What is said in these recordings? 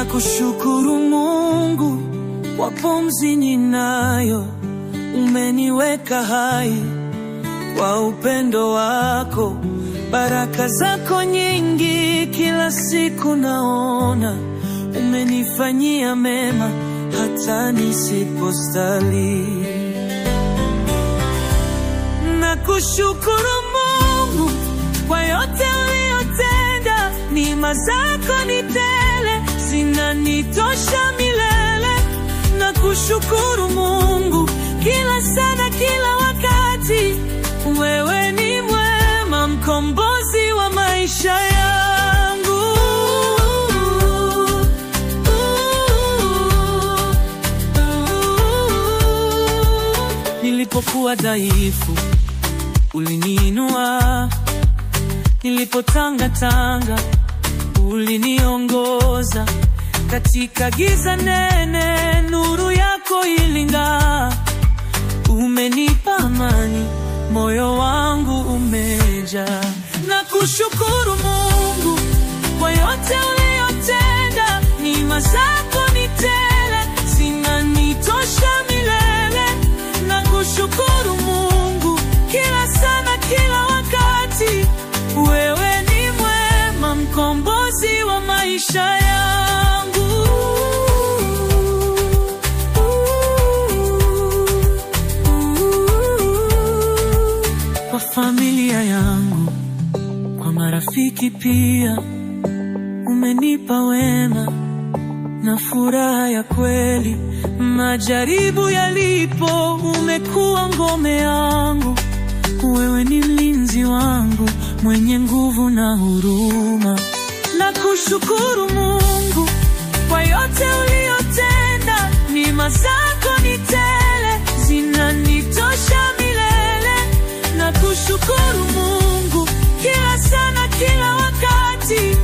Nakushukuru Mungu kwa pumzi ninayo, umeniweka hai kwa upendo wako. Baraka zako nyingi kila siku naona, umenifanyia mema hata nisipostahili. Nakushukuru Mungu kwa yote uliyotenda, neema zako ni tele, zinanitosha milele. Nakushukuru Mungu kila sana, kila wakati, wewe ni mwema, mkombozi wa maisha yangu. Nilipokuwa dhaifu uliniinua, nilipotanga uliniongoza, katika giza nene nuru yako iling'aa. Umenipa amani, moyo wangu umejaa. Nakushukuru Mungu kwa yote uliyotenda, neema zako ni tele, zinanitosha milele. Nakushukuru Mungu kila sana, kila wakati, wewe ni mwema, mkombozi wa maisha yangu. Kwa familia yangu, kwa marafiki pia, umenipa wema na furaha ya kweli. Majaribu yalipo, umekuwa ngome yangu. Wewe ni mlinzi wangu, mwenye nguvu na huruma. Nakushukuru Mungu kwa yote uliyotenda, neema zako ni tele, zinanitosha milele. Nakushukuru Mungu kila sana, kila wakati,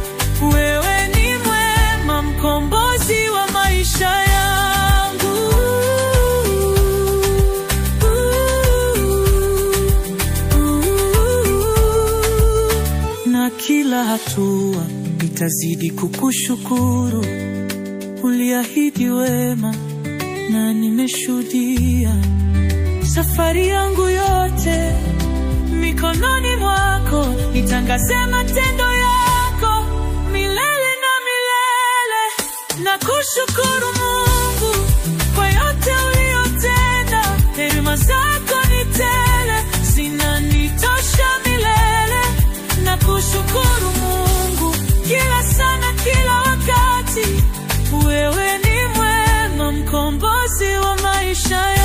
wewe ni mwema, mkombozi wa maisha yangu. Na kila hatua nitazidi kukushukuru. Uliahidi wema na nimeshuhudia. Safari yangu yote mikononi mwako, nitangaze matendo yako milele na milele. Nakushukuru Mungu kwa yote uliyotenda, neema zako ni tele, zinanitosha milele. Nakushukuru Mungu kila sana, kila wakati, wewe ni mwema, mkombozi wa maisha yangu.